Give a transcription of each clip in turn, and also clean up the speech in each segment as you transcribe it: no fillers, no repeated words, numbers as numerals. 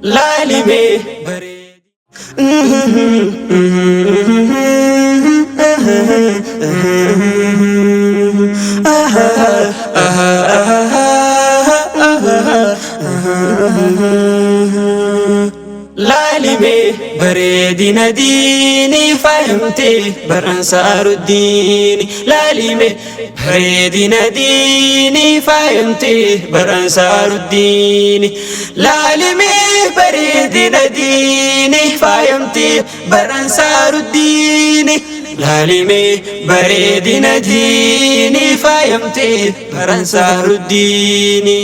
Lalime bareedi Lalime bareedina diini faayamte baransaaru diini Lalime bareedina diini faayamte baransaaru diini Lalime bareedina diini faayamte baransaaru diini Lalime bareedina diini faayamte baransaaru diini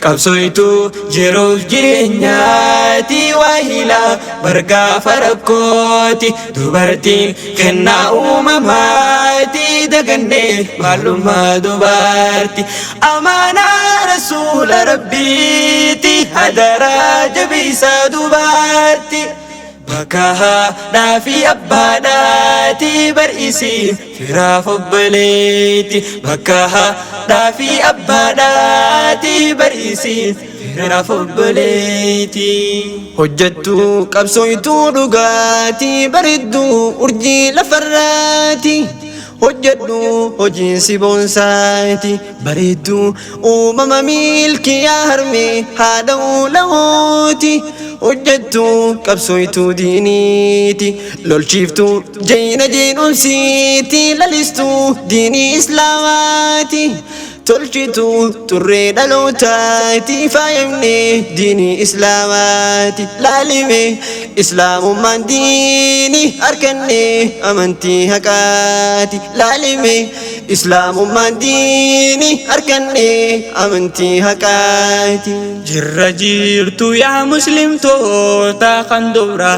Qabsoitu jiruuf jireenyaati waahila bargaafa rakkooti dubartiin kennaa uumamaati dagannee maalummaa dubarti amaanaa rasuula rabbiiti hadaraa jabeessaa dubarti bakka haadhaa fi abbaadhaati barsiisi firaaf obboleetti bakka haadhaa fi abbaadhaati barsiisi firaaf obboleetti hojjettu qabsooytuu dhugaati bareedduu urjii lafarraati hojjedhu hojiin si boonsaati bareedduu uumama milkiyaa harmee haadha ulahooti hojjettu qabsooytuu diiniiti lolchiiftuu jayna jeenumsiiti lalistuu diinii islaamaati tolchitu turree dhalootaati faayamnee diinii islaamaati laalime islaamummaan diinii harkannee amantii haqaati laalime islaamummaan diinii harkannee amantii haqaati jirra jirtu yaa muslimtoota kan dubra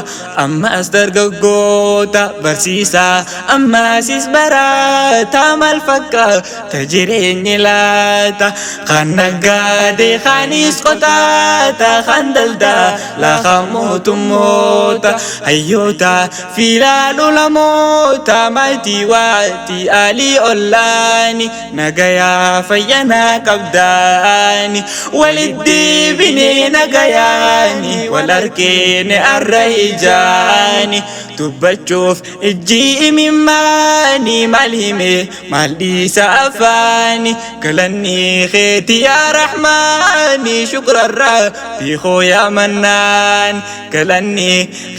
ammas dargaggoota barsiisaa ammasis barataa maal fakkaata jireenyi laata kan naggaadee kaanis qotaata kan daldalaa kan mootummoota hayyoota fiilaan ulamoota maatii waatii alii ollaani nagayaa fayyanaa qabdaani walitti binee nagayaani wal argeene arra ijaani dubbachuuf ijji imimmaani maal hime maal dhiisa afaani galanni keeti yaa rahmaani shukran rabbii koo yaa mannaan galanni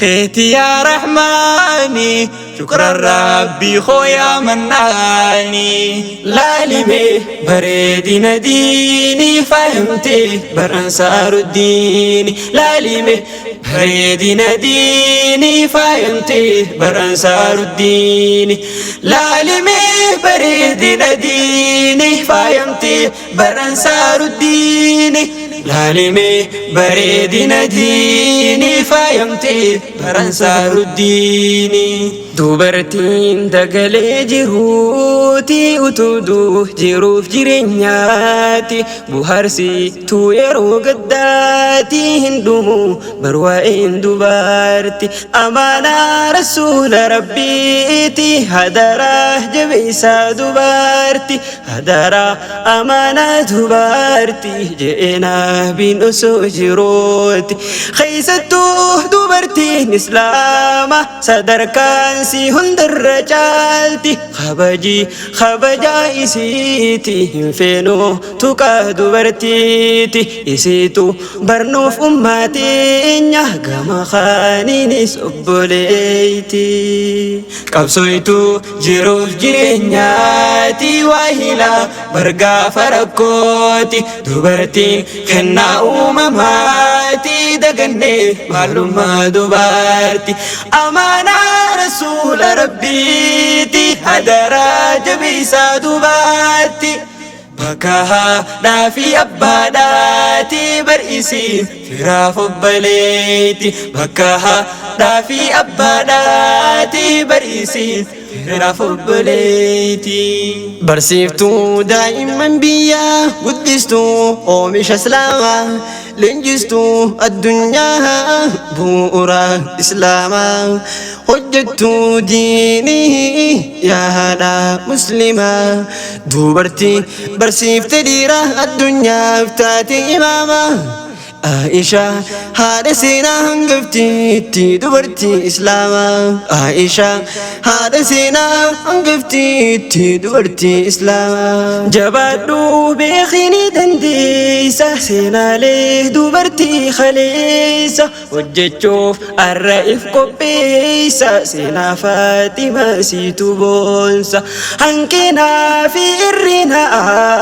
keeti yaa rahmaani shukran rabbii koo yaa mannaani laalime bareedina diinii faayamte baransaaru diini laalime bareedina diinii faayamte baransaaru diini laalime bareedina diinii faayamte baransaaru diini laalime bareedina diinii faayamte baransaaru diini dubartiin dagalee jiruuti utuuduu jiruuf jireenyaati buharsituu yeroo gaddaati hin dhumu barwaa'een dubarti amaanaa rasuula rabbiiti hadaraa jabeessaa dubarti hadaraa amaanaa dubarti je'eenaa bin osoo jirooti keessattuu dubartiin islaama sadarkaan si hundarra caalti kabajaa isiiti hin feenuu tuqaa dubartiiti isiitu barnuuf ummateenya gama kaaniinis obboleeyti qabsooytuu jiruuf jireenyaati waahila bargaafa rakkooti dubartiin kennaa uumamaati dagannee maalummaa dubarti amaanaa rasuula rabbiiti hadaraa jabeessaa dubarti bakka haadhaa fi abbaadhaati barsiisi firaaf obboleetti bakka haadhaa fi abbaadhaati barsiisi firaaf obboleetti barsiiftuu daa'imman biyyaa guddistuu oomisha islaamaa لنجستو الدنيا بورا إسلاما حجتو ديني يا هذا مسلما دوبرتي برسيف تديرة الدنيا فتاتي إماما عائشة هذا سينا هنقفتي دبرتي إسلاما عائشة هذا سينا هنقفتي دبرتي إسلاما جبادو بخيني دنديسة سينا ليه دبرتي خليسة وجتشوف الرئيف قبيسة سينا فاطمة سيتو بونسة هنكنا في إرنا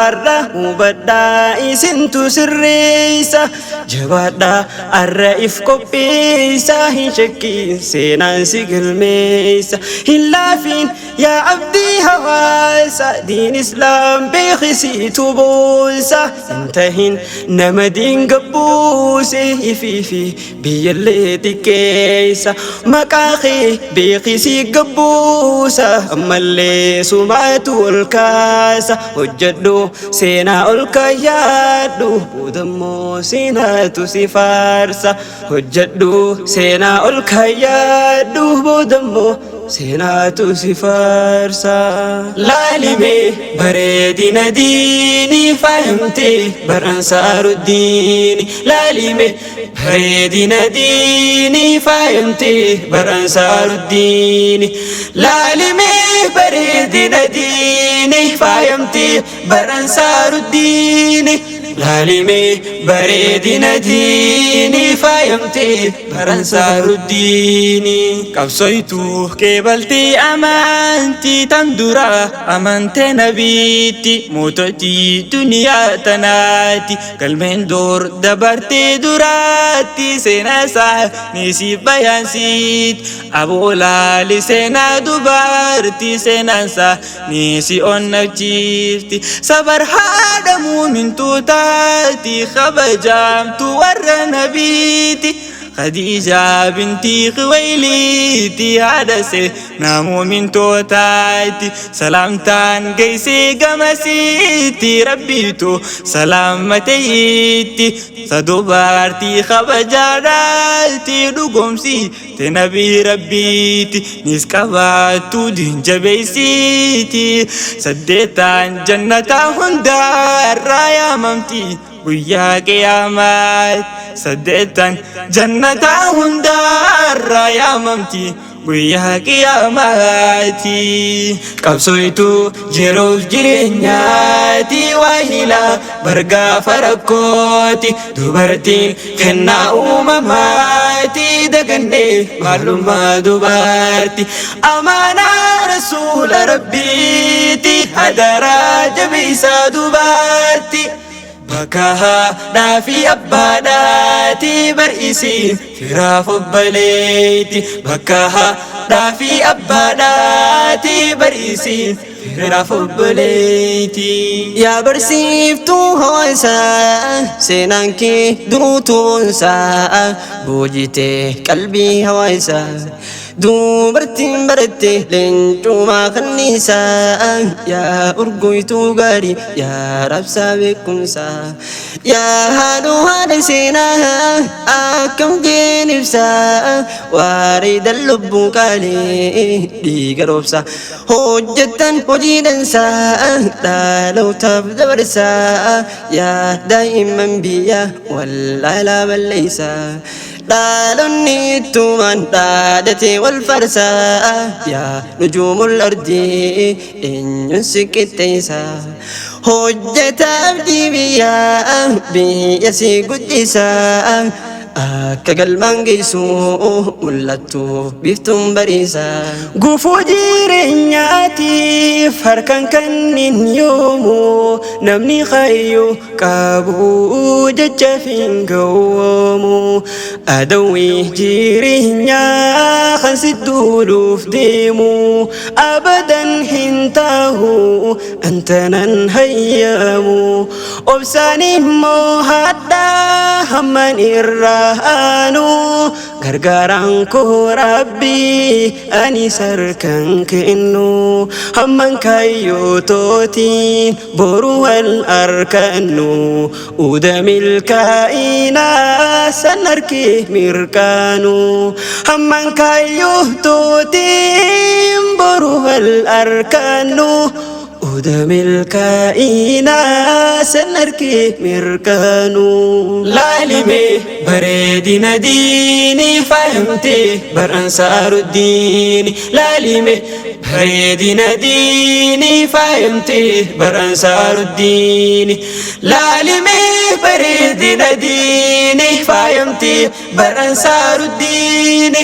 أرى مبدا سنتو سريسة جبادا الرئيف قبيسة هنشكي سينا سيقل ميسة هلافين يا عبدي هواسة دين إسلام بخسي تبوسة انتهين نمدين قبوسة في بيالي كيسة مكاخي بخسي قبوسة أما اللي سمعتو الكاسة وجدو سينا الكيادو ودمو سينا تسفارسة وجدو سينا الكيادو ودمو سينا تسفارسة لالمي بريدنا ديني فهمتي برأنصار الدين لالمي بريدنا ديني فهمتي برأنصار الدين لالمي بريدنا ديني فهمتي برأنصار الدين لالمي بريدنا ديني فهمتي برأنصار الدين قبصيتو كبلتي أمانتي تندرا أمانتي نبيتي موتتي دنيا تناتي قلبين دور دبرتي دراتي سينا سا نسي بيان سيت أبو لالي سينا دبرتي سينا سا نسي أنجيفتي صبر هذا مؤمن توتاتي خبجام تور نبيتي خديجة بنتي خويليتي عدسي نامو من توتاتي سلامتان قيسي قمسيتي ربيتو سلامتيتي صدوبارتي خبجاراتي رقمسي تنبي ربيتي نسكباتو دين جبيسيتي سديتان جنة هندار رايا ممتي ويا قيامات سديتان جنة هندار يا ممتي ويا قياماتي قبصيتو جروف جرينياتي واهلا برقا فرقوتي دبرتي خنا أمماتي دقني معلومة دبرتي أمانا رسول ربيتي هدرا جبيسا دبرتي بكاها نافي أباناتي برئيسي فراف بليتي بكاها نافي أباناتي برئيسي فراف بليتي يا برسيفتو هويسا سينانكي دروتو سا بوجيتي قلبي هويسا دوبرتي برتي لنجو ما خنيسا يا أرقويتو غاري يا رب سابقكم سا يا هادو هاد سينا أكم جينفسا وارد اللب قالي دي قروبسا هجتا وجيدا سا لا لو تبدأ برسا يا دائما بيا ولا لا بل ليسا دالني تومان دادتي والفرسا يا نجوم الأرض إن ينسك التيسا هجة أبدي بيا قدسا كقلبان قيسو ملتو بيفتم بريسا قفو جيرينياتي فركن كنين يومو نمني خيو كابو ججفين قومو أدوي جيرينيا خنسي الدولوف ديمو أبدا هنتاهو أنتنا نهيامو أبساني مو هدا همن إرّا baanu gargaaraan koo Rabbi ani sarkan kennu hamman kayyotootiin boru wal arkannu uda milkaa'inaa san harki mirkaanu hamman kayyotootiin boru wal arkannu uda milkaa'inaa san harki mirkaanu laalime bareedina diini faayamte bar ansaaruddin laalime bareedina diini faayamte bar ansaaruddin laalime bareedina diini faayamte bar ansaaruddin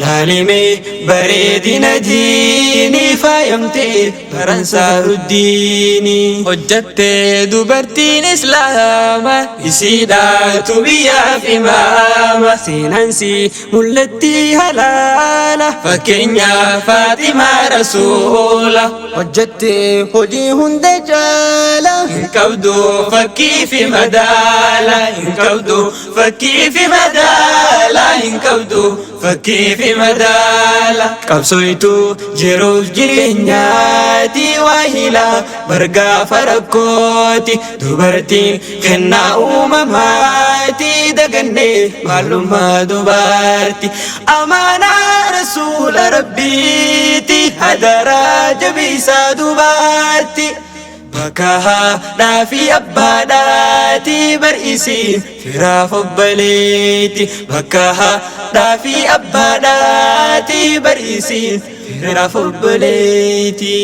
laalime bareedina diini faayamte bar ansaaruddin hojjatte dubartiin islaama isiidhaatu biyyaaf imaama seenansi mul'atti halaala fakkeenya Faatimaa Rasuula hojjatte hojii hunda jaala hin qabdu fakkii fi madaala hin qabdu fakkii fi madaala hin qabdu fakkii fi madaala qabsoitu jiruuf jireenyaati waahila bargaafa rakkooti dubartiin kennaa uumamaati dagannee maalummaa dubarti amaanaa Rasuula Rabbiiti hadaraa jabeessaa dubarti bakka haadhaa fi abbaadhaati bar'iisiin firaaf obboleetti bakka haadhaa fi abbaadhaati bar'iisiin firaaf obboleetti.